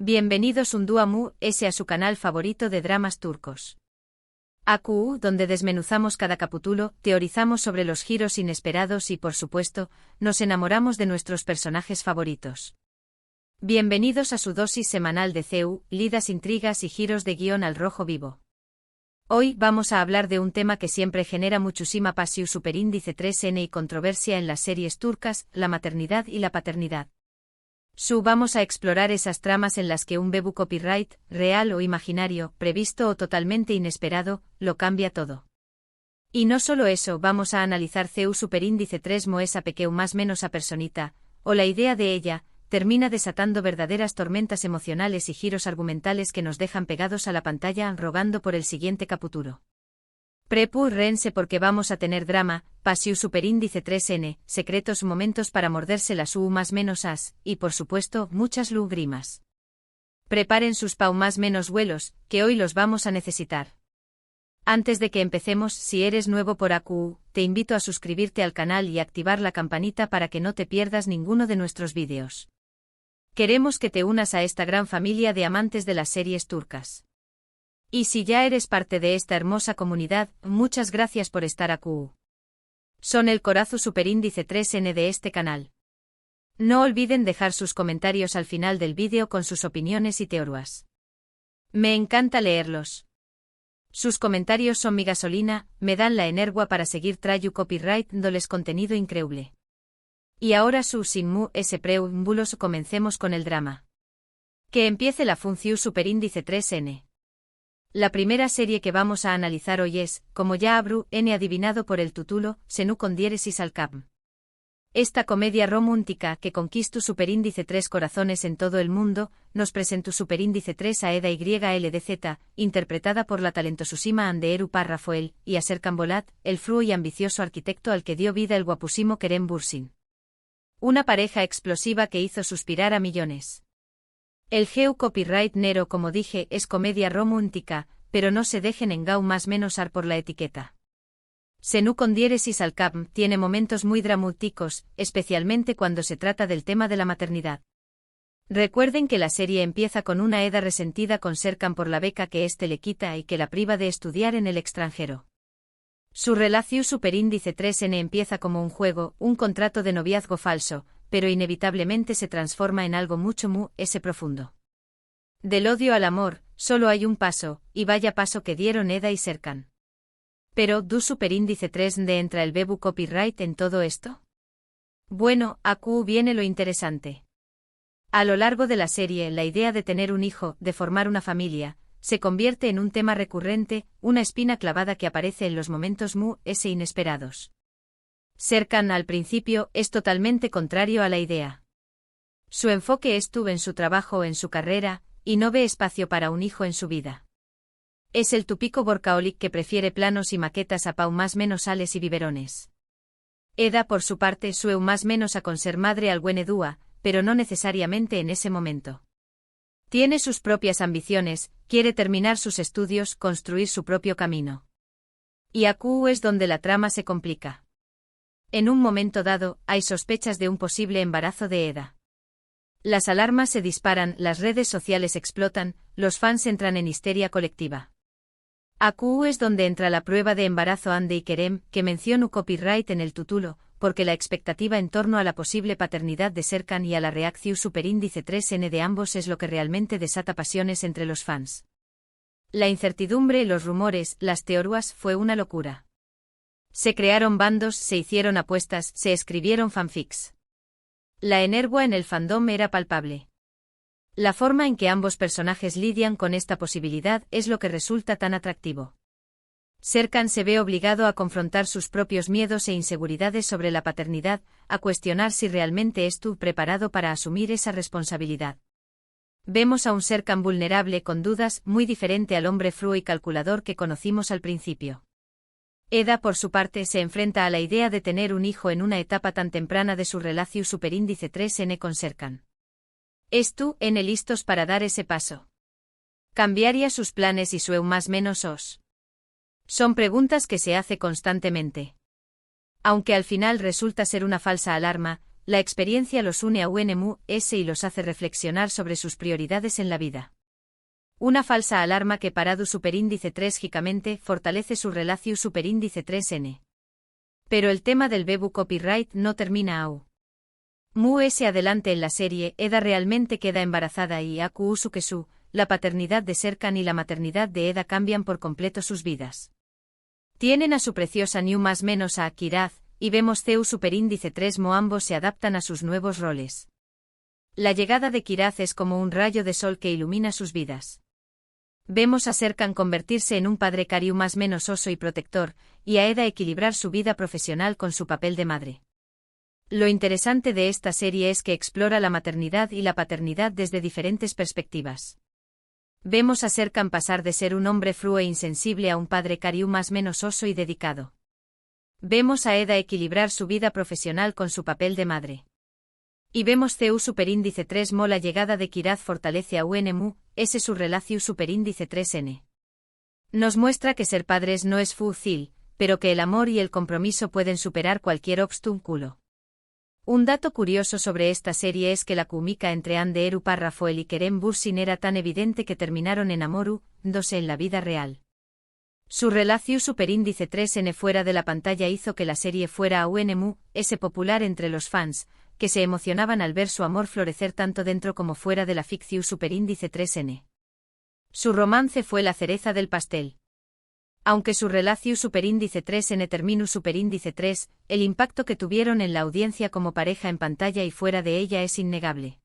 Bienvenidos un día a su canal favorito de dramas turcos. AQU, donde desmenuzamos cada capítulo, teorizamos sobre los giros inesperados y, por supuesto, nos enamoramos de nuestros personajes favoritos. Bienvenidos a su dosis semanal de CEU, lidas, intrigas y giros de guión al rojo vivo. Hoy vamos a hablar de un tema que siempre genera muchísima pasión, superíndice 3N y controversia en las series turcas, la maternidad y la paternidad. Vamos a explorar esas tramas en las que un bebé copyright, real o imaginario, previsto o totalmente inesperado, lo cambia todo. Y no solo eso, vamos a analizar CEU superíndice 3 esa pequeña más menos a personita, o la idea de ella, termina desatando verdaderas tormentas emocionales y giros argumentales que nos dejan pegados a la pantalla rogando por el siguiente capítulo. Prepárense porque vamos a tener drama, pasión superíndice 3N, secretos momentos para morderse las más menos as, y por supuesto, muchas lágrimas. Preparen sus más menos vuelos, que hoy los vamos a necesitar. Antes de que empecemos, si eres nuevo por AQU, te invito a suscribirte al canal y activar la campanita para que no te pierdas ninguno de nuestros vídeos. Queremos que te unas a esta gran familia de amantes de las series turcas. Y si ya eres parte de esta hermosa comunidad, muchas gracias por estar AQU. Son el corazón superíndice 3N de este canal. No olviden dejar sus comentarios al final del vídeo con sus opiniones y teorías. Me encanta leerlos. Sus comentarios son mi gasolina, me dan la energía para seguir trayendo copyright dándoles contenido increíble. Y ahora sin preámbulos comencemos con el drama. Que empiece la función superíndice 3N. La primera serie que vamos a analizar hoy es, como ya habrán adivinado por el título, Senú con diéresis al cap. Esta comedia romántica que conquistó superíndice 3 corazones en todo el mundo, nos presentó superíndice 3 a Eda YLDZ, interpretada por la talentosísima Anderu Parrafoel, y a Serkan Bolat, el fruo y ambicioso arquitecto al que dio vida el guapúsimo Kerem Bürsin. Una pareja explosiva que hizo suspirar a millones. El GEU copyright Nero, como dije, es comedia romántica, pero no se dejen engau más menosar por la etiqueta. Senú con diéresis al cap tiene momentos muy dramáticos, especialmente cuando se trata del tema de la maternidad. Recuerden que la serie empieza con una Eda resentida con Serkan por la beca que éste le quita y que la priva de estudiar en el extranjero. Su relación superíndice 3N empieza como un juego, un contrato de noviazgo falso, pero inevitablemente se transforma en algo mucho profundo. Del odio al amor, solo hay un paso, y vaya paso que dieron Eda y Serkan. Pero, ¿du superíndice 3D entra el bebé copyright en todo esto? Bueno, aquí viene lo interesante. A lo largo de la serie, la idea de tener un hijo, de formar una familia, se convierte en un tema recurrente, una espina clavada que aparece en los momentos inesperados. Serkan al principio es totalmente contrario a la idea. Su enfoque estuvo en su trabajo o en su carrera, y no ve espacio para un hijo en su vida. Es el típico workaholic que prefiere planos y maquetas a más menos sales y biberones. Eda por su parte sue más menos a con ser madre al buen edúa, pero no necesariamente en ese momento. Tiene sus propias ambiciones, quiere terminar sus estudios, construir su propio camino. Y AQU es donde la trama se complica. En un momento dado, hay sospechas de un posible embarazo de Eda. Las alarmas se disparan, las redes sociales explotan, los fans entran en histeria colectiva. AQU es donde entra la prueba de embarazo Ande y Kerem, que menciono copyright en el título, porque la expectativa en torno a la posible paternidad de Serkan y a la reacción superíndice 3N de ambos es lo que realmente desata pasiones entre los fans. La incertidumbre, los rumores, las teorías fue una locura. Se crearon bandos, se hicieron apuestas, se escribieron fanfics. La energía en el fandom era palpable. La forma en que ambos personajes lidian con esta posibilidad es lo que resulta tan atractivo. Serkan se ve obligado a confrontar sus propios miedos e inseguridades sobre la paternidad, a cuestionar si realmente estuvo preparado para asumir esa responsabilidad. Vemos a un Serkan vulnerable con dudas, muy diferente al hombre frío y calculador que conocimos al principio. Eda por su parte se enfrenta a la idea de tener un hijo en una etapa tan temprana de su relación superíndice 3N con Serkan. ¿Estú listos para dar ese paso? ¿Cambiaría sus planes y su más menos os? Son preguntas que se hace constantemente. Aunque al final resulta ser una falsa alarma, la experiencia los une a UNMU-S y los hace reflexionar sobre sus prioridades en la vida. Una falsa alarma que paradu superíndice 3 gicamente fortalece su relacio superíndice 3N. Pero el tema del Bebu copyright no termina aún. Mu-S adelante en la serie, Eda realmente queda embarazada y Aku Usukesu, la paternidad de Serkan y la maternidad de Eda cambian por completo sus vidas. Tienen a su preciosa New más menos a Kiraz, y vemos CU superíndice 3 Mo ambos se adaptan a sus nuevos roles. La llegada de Kiraz es como un rayo de sol que ilumina sus vidas. Vemos a Serkan convertirse en un padre Kariu más menos oso y protector, y a Eda equilibrar su vida profesional con su papel de madre. Lo interesante de esta serie es que explora la maternidad y la paternidad desde diferentes perspectivas. Vemos a Serkan pasar de ser un hombre frío e insensible a un padre Kariu más menos oso y dedicado. Vemos a Eda equilibrar su vida profesional con su papel de madre. Y vemos CU superíndice 3 Mo la llegada de Kiraz fortalece a UNMU-S su relacio superíndice 3N. Nos muestra que ser padres no es fácil, pero que el amor y el compromiso pueden superar cualquier obstáculo. Un dato curioso sobre esta serie es que la química entre Anderu Parrafoel y Kerem Bürsin era tan evidente que terminaron enamorándose en la vida real. Su relación superíndice 3N fuera de la pantalla hizo que la serie fuera a UNMU-S popular entre los fans, que se emocionaban al ver su amor florecer tanto dentro como fuera de la ficción superíndice 3N. Su romance fue la cereza del pastel. Aunque su relación superíndice 3N terminó superíndice 3, el impacto que tuvieron en la audiencia como pareja en pantalla y fuera de ella es innegable.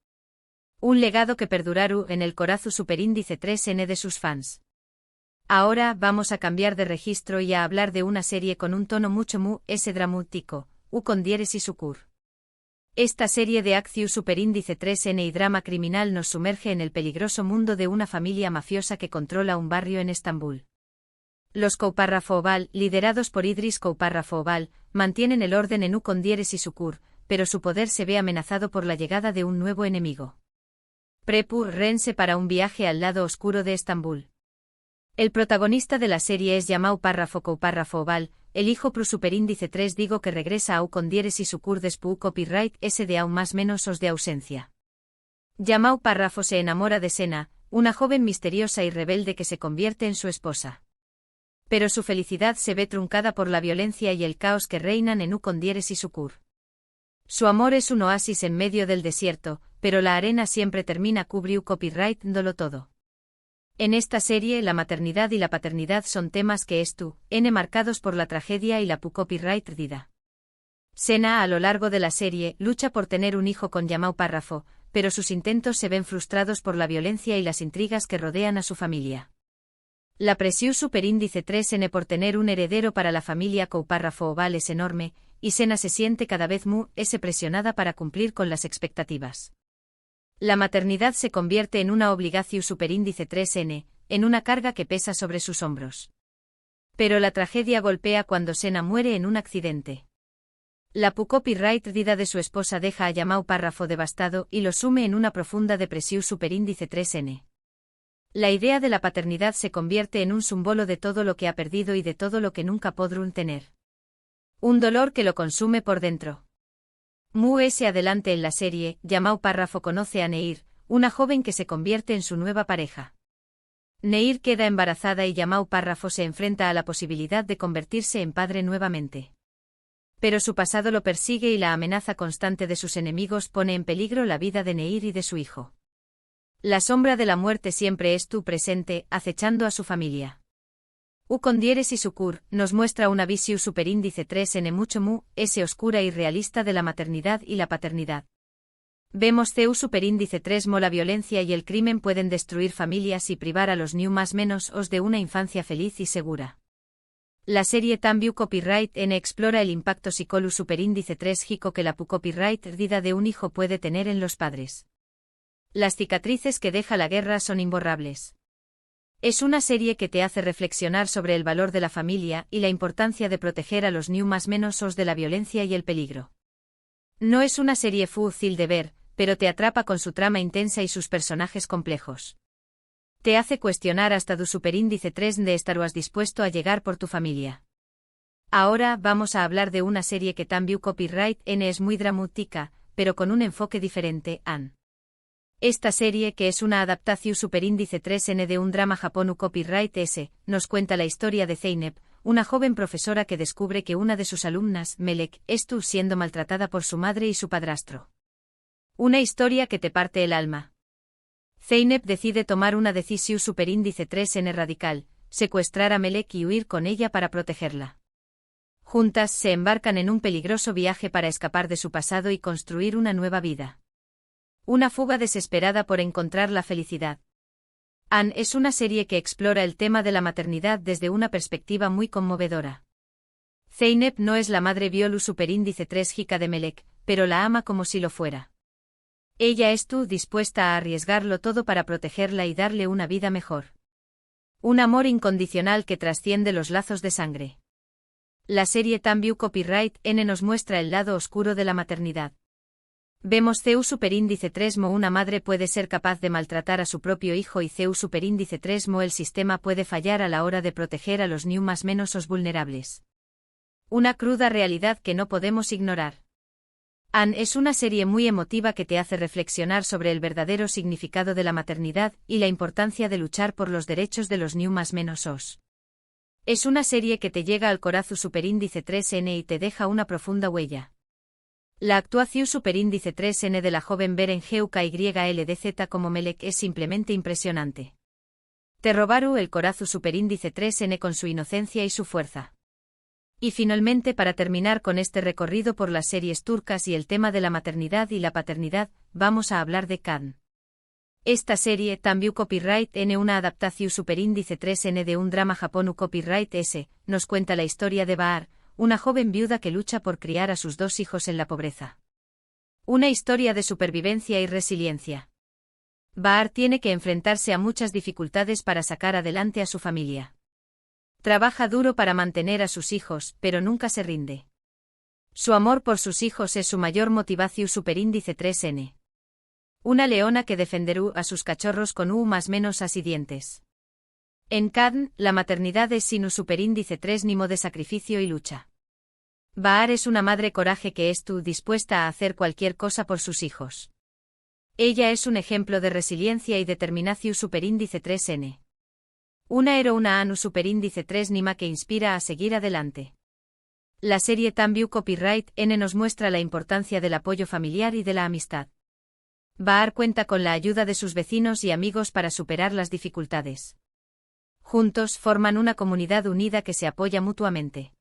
Un legado que perdurará en el corazón superíndice 3N de sus fans. Ahora vamos a cambiar de registro y a hablar de una serie con un tono mucho mu-S dramático, U con Dieres y Sucur. Esta serie de acción superíndice 3N y drama criminal nos sumerge en el peligroso mundo de una familia mafiosa que controla un barrio en Estambul. Los Kouparrafoval, liderados por Idris Kouparrafoval, mantienen el orden en U con Dieres y Sucur, pero su poder se ve amenazado por la llegada de un nuevo enemigo. Prepárense para un viaje al lado oscuro de Estambul. El protagonista de la serie es Yamau Kouparrafoval, el hijo pro superíndice 3 digo que regresa a U con Dieres y Sucur despu copyright S de aún más menos os de ausencia. Yamau Parrafo se enamora de Sena, una joven misteriosa y rebelde que se convierte en su esposa. Pero su felicidad se ve truncada por la violencia y el caos que reinan en U con Dieres y Sucur. Su amor es un oasis en medio del desierto, pero la arena siempre termina cubriu copyright dolo todo. En esta serie la maternidad y la paternidad son temas que marcados por la tragedia y la copyright dida. Sena a lo largo de la serie lucha por tener un hijo con Yamau Parrafo, pero sus intentos se ven frustrados por la violencia y las intrigas que rodean a su familia. La presión superíndice 3N por tener un heredero para la familia Kouparrafoval es enorme, y Sena se siente cada vez mu-S presionada para cumplir con las expectativas. La maternidad se convierte en una obligación superíndice 3N, en una carga que pesa sobre sus hombros. Pero la tragedia golpea cuando Sena muere en un accidente. La copyright dida de su esposa deja a Yamau Parrafo devastado y lo sume en una profunda depresión superíndice 3N. La idea de la paternidad se convierte en un símbolo de todo lo que ha perdido y de todo lo que nunca podrún tener. Un dolor que lo consume por dentro. Mu-S adelante en la serie, Yamau Parrafo conoce a Neir, una joven que se convierte en su nueva pareja. Neir queda embarazada y Yamau Parrafo se enfrenta a la posibilidad de convertirse en padre nuevamente. Pero su pasado lo persigue y la amenaza constante de sus enemigos pone en peligro la vida de Neir y de su hijo. La sombra de la muerte siempre es presente, acechando a su familia. U con Dieres y Sucur nos muestra una visión superíndice 3N mucho mu-S oscura y realista de la maternidad y la paternidad. Vemos CU superíndice 3 Mo la violencia y el crimen pueden destruir familias y privar a los New más menos os de una infancia feliz y segura. La serie Tambiu Copyright N explora el impacto psicolu superíndice 3 Jico que la copyright dida de un hijo puede tener en los padres. Las cicatrices que deja la guerra son imborrables. Es una serie que te hace reflexionar sobre el valor de la familia y la importancia de proteger a los New más menos os de la violencia y el peligro. No es una serie fácil de ver, pero te atrapa con su trama intensa y sus personajes complejos. Te hace cuestionar hasta tu superíndice 3 de estarías dispuesto a llegar por tu familia. Ahora vamos a hablar de una serie que también copyright N es muy dramática, pero con un enfoque diferente, An. Esta serie, que es una adaptación superíndice 3N de un drama japonu copyright S, nos cuenta la historia de Zeynep, una joven profesora que descubre que una de sus alumnas, Melek, estuvo siendo maltratada por su madre y su padrastro. Una historia que te parte el alma. Zeynep decide tomar una decisión superíndice 3N radical, secuestrar a Melek y huir con ella para protegerla. Juntas se embarcan en un peligroso viaje para escapar de su pasado y construir una nueva vida. Una fuga desesperada por encontrar la felicidad. An es una serie que explora el tema de la maternidad desde una perspectiva muy conmovedora. Zeynep no es la madre biolu superíndice 3 hija de Melek, pero la ama como si lo fuera. Ella estuvo dispuesta a arriesgarlo todo para protegerla y darle una vida mejor. Un amor incondicional que trasciende los lazos de sangre. La serie Tambiu Copyright N nos muestra el lado oscuro de la maternidad. Vemos CEU superíndice 3 mo una madre puede ser capaz de maltratar a su propio hijo y CEU superíndice 3 mo el sistema puede fallar a la hora de proteger a los niños más menos vulnerables. Una cruda realidad que no podemos ignorar. An es una serie muy emotiva que te hace reflexionar sobre el verdadero significado de la maternidad y la importancia de luchar por los derechos de los niños más menos. Es una serie que te llega al corazón superíndice 3N y te deja una profunda huella. La actuación superíndice 3N de la joven Beren GUKYLDZ como Melek es simplemente impresionante. Te robaron el corazón superíndice 3N con su inocencia y su fuerza. Y finalmente, para terminar con este recorrido por las series turcas y el tema de la maternidad y la paternidad, vamos a hablar de Kadın. Esta serie, Tambiu Copyright N, una adaptación superíndice 3N de un drama japonu copyright S, nos cuenta la historia de Bahar, una joven viuda que lucha por criar a sus 2 hijos en la pobreza. Una historia de supervivencia y resiliencia. Bahar tiene que enfrentarse a muchas dificultades para sacar adelante a su familia. Trabaja duro para mantener a sus hijos, pero nunca se rinde. Su amor por sus hijos es su mayor motivación superíndice 3N. Una leona que defenderá a sus cachorros con más menos así dientes. En Kadın, la maternidad es sin un superíndice 3 nimo de sacrificio y lucha. Bahar es una madre coraje que estuvo dispuesta a hacer cualquier cosa por sus hijos. Ella es un ejemplo de resiliencia y determinación superíndice 3N. Una heroína anu superíndice 3 nima que inspira a seguir adelante. La serie Tambiu Copyright N nos muestra la importancia del apoyo familiar y de la amistad. Bahar cuenta con la ayuda de sus vecinos y amigos para superar las dificultades. Juntos forman una comunidad unida que se apoya mutuamente.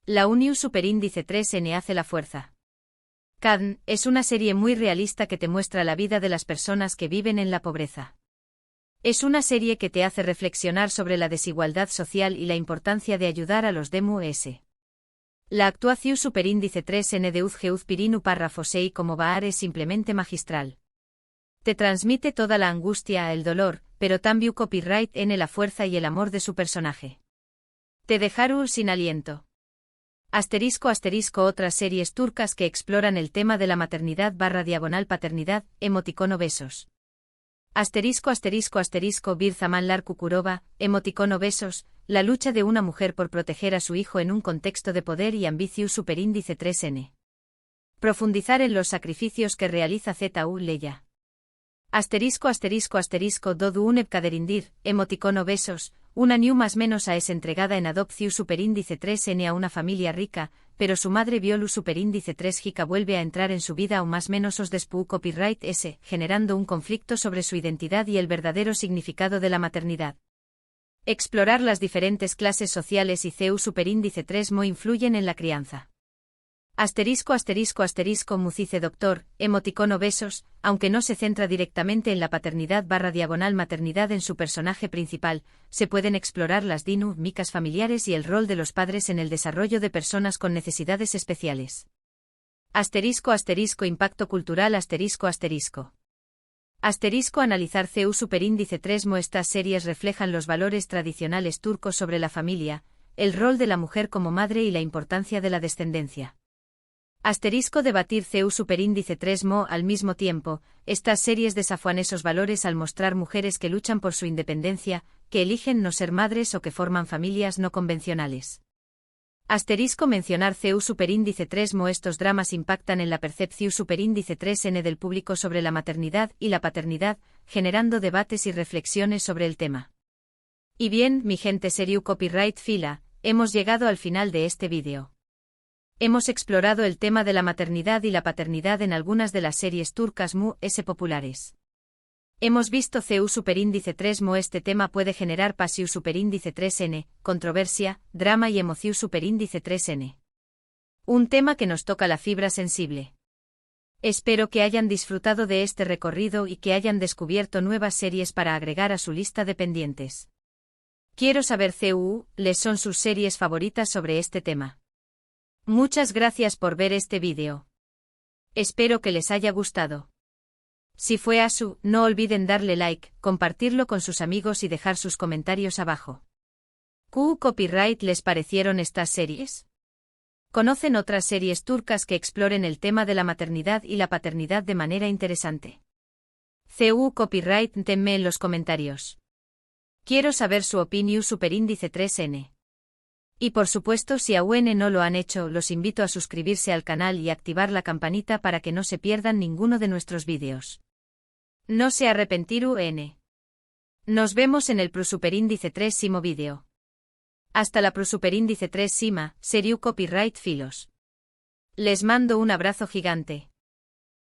La unión superíndice 3N hace la fuerza. Kadın es una serie muy realista que te muestra la vida de las personas que viven en la pobreza. Es una serie que te hace reflexionar sobre la desigualdad social y la importancia de ayudar a los DMUS. La actuación superíndice 3N de Uzgeuz Pirinu párrafo 6 como Bahar es simplemente magistral. Te transmite toda la angustia, el dolor, pero Tambiu Copyright N la fuerza y el amor de su personaje. Te dejaron sin aliento. *** Otras series turcas que exploran el tema de la maternidad / paternidad, emoticono besos. *** Bir Zamanlar Kukurova, emoticono besos, la lucha de una mujer por proteger a su hijo en un contexto de poder y ambición superíndice 3N. Profundizar en los sacrificios que realiza ZU Leya. *** Dodu Uneb Kaderindir, emoticono besos, una new más menos a es entregada en adopción superíndice 3N a una familia rica, pero su madre biolu superíndice 3 hika vuelve a entrar en su vida o más menos os despu copyright S, generando un conflicto sobre su identidad y el verdadero significado de la maternidad. Explorar las diferentes clases sociales y CEU superíndice 3 mo influyen en la crianza. *** Mucice Doctor, emoticono besos, aunque no se centra directamente en la paternidad / maternidad en su personaje principal, se pueden explorar las dinámicas familiares y el rol de los padres en el desarrollo de personas con necesidades especiales. *** Impacto cultural *** Analizar CEU superíndice 3 mo estas series reflejan los valores tradicionales turcos sobre la familia, el rol de la mujer como madre y la importancia de la descendencia. Debatir CEU superíndice 3 mo al mismo tiempo, estas series desafían esos valores al mostrar mujeres que luchan por su independencia, que eligen no ser madres o que forman familias no convencionales. Asterisco mencionar CU superíndice 3 mo estos dramas impactan en la percepción superíndice 3N del público sobre la maternidad y la paternidad, generando debates y reflexiones sobre el tema. Y bien, mi gente Seriu Copyright Fila, hemos llegado al final de este vídeo. Hemos explorado el tema de la maternidad y la paternidad en algunas de las series turcas mu.s populares. Hemos visto CU superíndice 3 mo este tema puede generar pasiu superíndice 3N, controversia, drama y emoción superíndice 3N. Un tema que nos toca la fibra sensible. Espero que hayan disfrutado de este recorrido y que hayan descubierto nuevas series para agregar a su lista de pendientes. Quiero saber ¿les son sus series favoritas sobre este tema? Muchas gracias por ver este vídeo. Espero que les haya gustado. Si fue así, no olviden darle like, compartirlo con sus amigos y dejar sus comentarios abajo. ¿Qué copyright les parecieron estas series? ¿Conocen otras series turcas que exploren el tema de la maternidad y la paternidad de manera interesante? CU copyright denme en los comentarios. Quiero saber su opinión superíndice 3N. Y por supuesto si aún no lo han hecho, los invito a suscribirse al canal y activar la campanita para que no se pierdan ninguno de nuestros vídeos. No se arrepentiru N. Nos vemos en el superíndice 3 vídeo. Hasta la superíndice 3 Seriu Copyright Filos. Les mando un abrazo gigante.